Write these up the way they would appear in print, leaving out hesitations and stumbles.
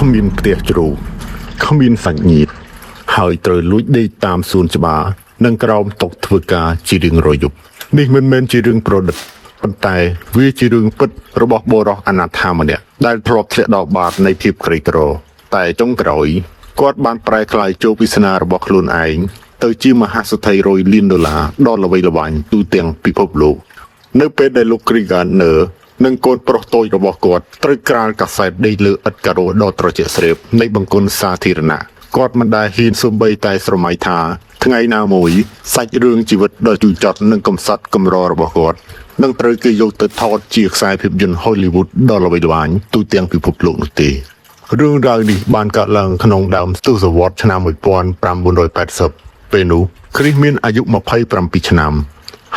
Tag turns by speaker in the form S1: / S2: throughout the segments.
S1: គ្មានផ្ទះជ្រូកគ្មានសាច់ញាតិហើយត្រូវលួចដេកតាមសួនច្បារនិងក្រោមតុធ្វើការជារៀងរាល់យប់នេះមិនមែនជារឿងប្រឌិតប៉ុន្តែវាជារឿងពិតរបស់បុរសអនាថាម្នាក់ដែលធ្លាប់ធ្លាក់ដល់បាតនៃភាពក្រីក្រតែចុងក្រោយគាត់បានប្រែក្លាយជោគវាសនារបស់ខ្លួនឯងទៅជាមហាសេដ្ឋី100 លានដុល្លារដ៏ល្បីល្បាញទូទាំងពិភពលោកនៅពេលដែលលោក Chris Gardner និងកូនប្រុសតូចរបស់គាត់ត្រូវក្រាលកាសែតដេកលើឥដ្ឋការ៉ូដ៏ត្រជាក់ស្រៀបនៃបង្គន់សាធារណៈគាត់មិនដែលហ៊ានសូម្បីតែស្រមៃថាថ្ងៃណាមួយសាច់រឿងជីវិតដ៏ជូរចត់និងកំសត់កម្ររបស់គាត់នឹងត្រូវគេយកទៅថតជាខ្សែភាពយន្ត Hollywood ដ៏ល្បីល្បាញទូទាំងពិភពលោកនោះទេរឿងរ៉ាវនេះបានកើតឡើងក្នុងដើមទសវត្សរ៍ឆ្នាំ1980ពេលនោះ Chris មានអាយុ27ឆ្នាំ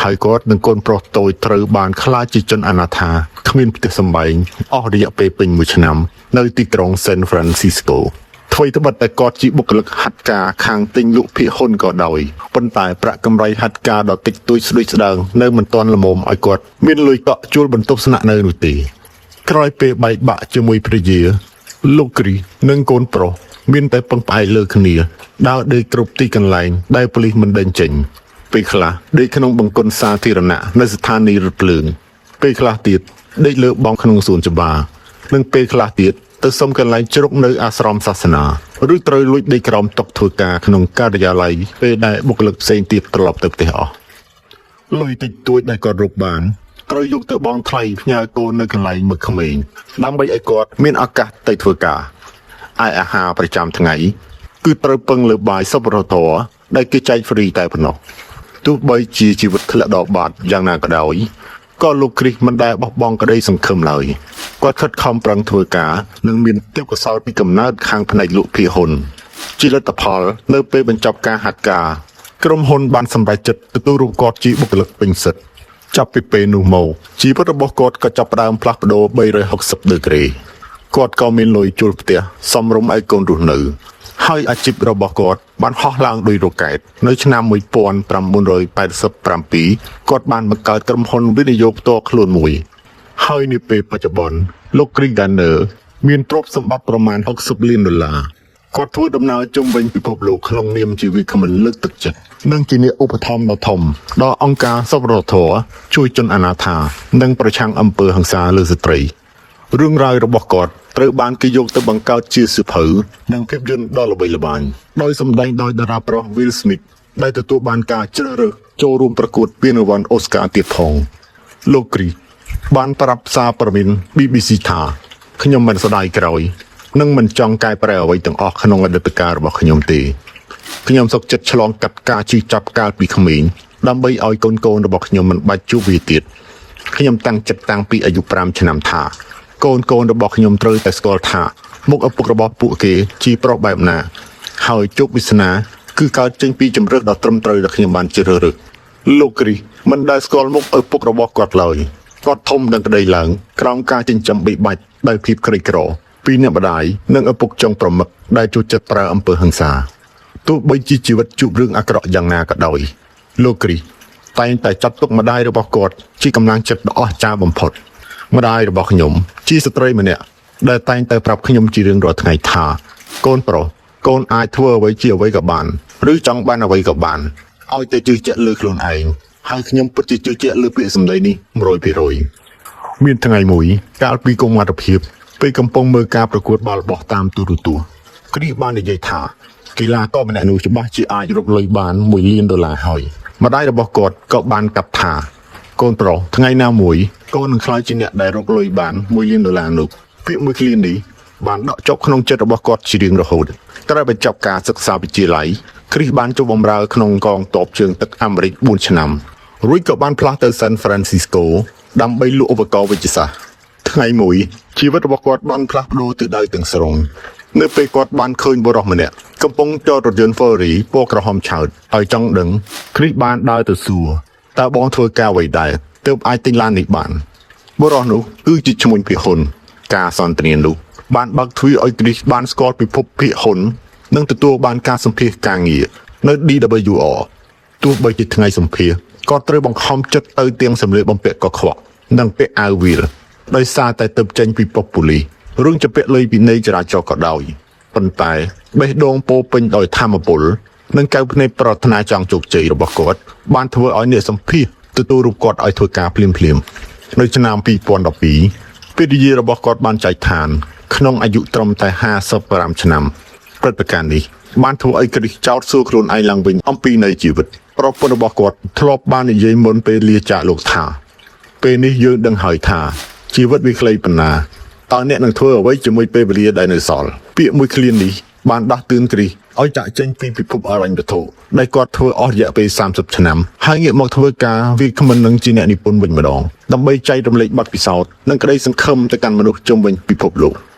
S1: ហើយគាត់និងកូនប្រុសតូចត្រូវបានក្លាយជាជនអនាថាគ្មានផ្ទះសម្បែងអស់រយៈពេលពេញ1ឆ្នាំនៅទីក្រុង San Francisco អ្វីត្បិតតែគាត់ជាបុគ្គលិកហាត់ការខាងទិញលក់ភាគហ៊ុនក៏ដោយប៉ុន្តែប្រាក់កម្រៃហាត់ការដ៏តិចតួចស្ដួចស្ដើងនៅមិនទាន់ល្មមឲ្យគាត់មានលុយកក់ជួលបន្ទប់ស្នាក់នៅនោះទេក្រោយពេលបែកបាក់ជាមួយភរិយាលោក Chris និងកូនប្រុសមានតែពឹងផ្អែកលើគ្នាដើរដេកគ្រប់ទីកន្លែងដែលប៉ូលីសមិនដេញចេញពេលខ្លះដេកក្នុងបង្គន់សាធារណៈនៅស្ថានីយ៍រថភ្លើងពេលខ្លះទៀតដេកលើបង់ក្នុងសួនច្បារនិងពេលខ្លះទៀតទៅសុំកន្លែងជ្រុកនៅអាស្រមសាសនាឬត្រូវលួចដេកក្រោមតុធ្វើការក្នុងការិយាល័យពេលដែលបុគ្គលិកផ្សេងទៀតត្រឡប់ទៅផ្ទះអស់លុយតិចតួចដែលគាត់រកបានត្រូវយកទៅបង់ថ្លៃផ្ញើកូននៅកន្លែងមកក្មេងដើម្បីឲ្យគាត់មានឱកាសទៅធ្វើការឯអាហារប្រចាំថ្ងៃគឺត្រូវពឹងលើបាយសប្បុរសធម៌ដែលគេចែកហ្វ្រីតែប៉ុណ្ណោះទោះបីជាជីវិតធ្លាក់ដល់បាតយ៉ាងណាក៏ដោយក៏លោក Chris មិនដែលបោះបង់ក្តីសង្ឃឹមឡើយគាត់ខិតខំប្រឹងធ្វើការនិងមានទេពកោសល្យពីកំណើតខាងផ្នែកលក់ភាគហ៊ុនជាលទ្ធផលនៅពេលបញ្ចប់ការហាត់ការក្រុមហ៊ុនបានសម្រេចចិត្តទទួលរូបគាត់ជាបុគ្គលិកពេញសិទ្ធិចាប់ពីពេលនោះមកជីវិតរបស់គាត់ក៏ចាប់ផ្ដើមផ្លាស់ប្ដូរ360ដឺក្រេគាត់ក៏មានលុយជួលផ្ទះសំរុំឲ្យកូនរស់នៅហើយអាជីពរបស់គាត់បានហោះឡើងដោយរ៉ុកែតនៅឆ្នាំ1987គាត់បានបង្កើតក្រុមហ៊ុនវិនិយោគផ្ទាល់ខ្លួនមួយហើយនាពេលបច្ចុប្បន្នលោក Chris Gardner មានទ្រព្យសម្បត្តិប្រមាណ$60 លានគាត់ធ្វើដំណើរជុំវិញពិភពលោកក្នុងនាមជាវាគ្មិនលើកទឹកចិត្តនិងជាអ្នកឧបត្ថម្ភដ៏ធំដល់អង្គការសប្បុរសធម៌ជួយជនអនាថានិងប្រឆាំងអំពើហិង្សាលើស្ត្រីរឿងរ៉ាវរបស់គាត់ត្រូវបានគេយកទៅបង្កើតជាសៀវភៅនិងភាពយន្តដ៏ល្បីល្បាញដោយសម្ដែងដោយតារាប្រុស Will Smith ដែលទទួលបានការជ្រើសរើសចូលរួមប្រកួតពានរង្វាន់ Oscar ទៀតផងលោក Chris បានប្រាប់សារព័ត៌មាន BBC ថាខ្ញុំមិនស្ដាយក្រោយនិងមិនចង់កែប្រែអ្វីទាំងអស់ក្នុងអតីតកាលរបស់ខ្ញុំទេខ្ញុំសុខចិត្តឆ្លងកាត់ការជិះចាប់កាលពីក្មេងដើម្បីឲ្យកូនរបស់ខ្ញុំមិនបាច់ជួបវាទៀតខ្ញុំតាំងចិត្តតាំងពីអាយុ5ឆ្នាំថាកូនរបស់ខ្ញុំត្រូវតែស្គាល់ថាមុខឪពុករបស់ពួកគេជាប្រុសបែបណាហើយជោគវាសនាគឺកើតចេញពីជំរឿសដ៏ត្រឹមត្រូវដែលខ្ញុំបានជ្រើសរើសលោក Chris មិនដែលស្គាល់មុខឪពុករបស់គាត់ឡើយគាត់ធំនឹងក្តីឡើងក្រោមការចិញ្ចឹមបីបាច់ដោយភាពក្រីក្រពីអ្នកម្ដាយនិងឪពុកចុងប្រមឹកដែលចូលចិត្តប្រើអំពើហិង្សាទោះបីជាជីវិតជួបរឿងអាក្រក់យ៉ាងណាក៏ដោយលោក Chris តែងតែចាត់ទុកម្ដាយរបស់គាត់ជាកម្លាំងចិត្តដ៏អស្ចារ្យបំផុតម្ដាយរបស់ខ្ញុំជាស្ត្រីម្នាក់ដែលតែងតែប្រាប់ខ្ញុំជារៀងរាល់ថ្ងៃថាកូនប្រុសកូនអាចធ្វើអ្វីជាអ្វីក៏បានឬចង់បានអ្វីក៏បានឲ្យតែជឿជាក់លើខ្លួនឯងហើយខ្ញុំពិតជាជឿជាក់លើពាក្យសម្ដីនេះ 100% មានថ្ងៃមួយកាលពីកុមារភាពពេលកំពុងមើលការប្រកួតបាល់បោះតាមទូរទស្សន៍គ្រីបាននិយាយថាកីឡាករម្នាក់នោះច្បាស់ជាអាចរកលុយបាន$1 លានហើយម្ដាយរបស់គាត់ក៏បានកាត់ថាកូនប្រុសថ្ងៃណាមួយកូននឹងក្លាយជាអ្នកដែលរកលុយបាន$1 លាននោះពាក្យមួយឃ្លានេះបានដកជាប់ក្នុងចិត្តរបស់គាត់ជារៀងរហូតត្រូវបញ្ចប់ការសិក្សាវិទ្យាល័យគ្រីសបានចូលបម្រើក្នុងកងទ័ពជើងទឹកអាមេរិក4ឆ្នាំរួចក៏បានផ្លាស់ទៅ San Francisco ដើម្បីលក់ឧបករណ៍វិទ្យាសាស្ត្រថ្ងៃមួយជីវិតរបស់គាត់បានផ្លាស់ប្ដូរទិសដៅទាំងស្រុងនៅពេលគាត់បានឃើញបុរសម្នាក់កំពុងចតរថយន្ត Ferrari ពណ៌ក្រហមឆើតហើយចង់ដឹងគ្រីសបានដើរទៅសួរតើបងធ្វើការអ្វីដែរទើបអាចទិញឡាននេះបានបុរសនោះគឺជាឈ្មួញភាគហ៊ុនការសន្ទនានោះបានបើកទ្វារឲ្យគ្រីសបានស្គាល់ពិភពភាគហ៊ុននិងទទួលបានការសម្ភាសការងារនៅ DWR ទោះបីជាថ្ងៃសម្ភាសក៏ត្រូវបង្ខំចិត្តទៅទាំងសម្លៀកបំពាក់កខ្វក់និងពាក់អាវវាលដោយសារតែទើបចេញពីប៉ុស្តិ៍ប៉ូលីស រឿងជាពាក្យលុយពីនៃចរាចរណ៍ក៏ដោយប៉ុន្តែបេះដូងពោពេញដោយធម៌ពលនិងកៅភ្នែកប្រាថ្នាចង់ជោគជ័យរបស់គាត់បានធ្វើឲ្យអ្នកសម្ភាសទទួលរូបគាត់ឲ្យធ្វើការភ្លាមៗនៅឆ្នាំ2012ពេលនិយាយរបស់គាត់បានចែកឋានក្នុងអាយុត្រឹមតែ55ឆ្នាំព្រឹត្តិការណ៍នេះបានធ្វើឲ្យគ្រីស្ចោតសួរខ្លួនឯងឡើងវិញអំពីនៃជីវិតប្រពន្ធរបស់គាត់ធ្លាប់បាននិយាយមុនពេលលាចាកលោកថាពេលនេះយើងដឹងហើយថាជីវិតវាខ្លីប៉ុណ្ណាតើអ្នកនឹងធ្វើអ្វីជាមួយពេលវេលាដែលនៅសល់ពាក្យមួយឃ្លានេះបានដោះតឿនគ្រីស្ឲ្យចាក់ចេញពីពិភពអរញ្ញវត្ថុដែលគាត់ធ្វើអស់រយៈពេល30ឆ្នាំហើយងាកមកធ្វើការវាគ្មិននឹងជាអ្នកនិពន្ធវិញម្ដងដើម្បីចែករំលែកបទពិសោធន៍និងក្តីសង្ឃឹមទៅកាន់មនុស្សជុំវិញពិភពលោក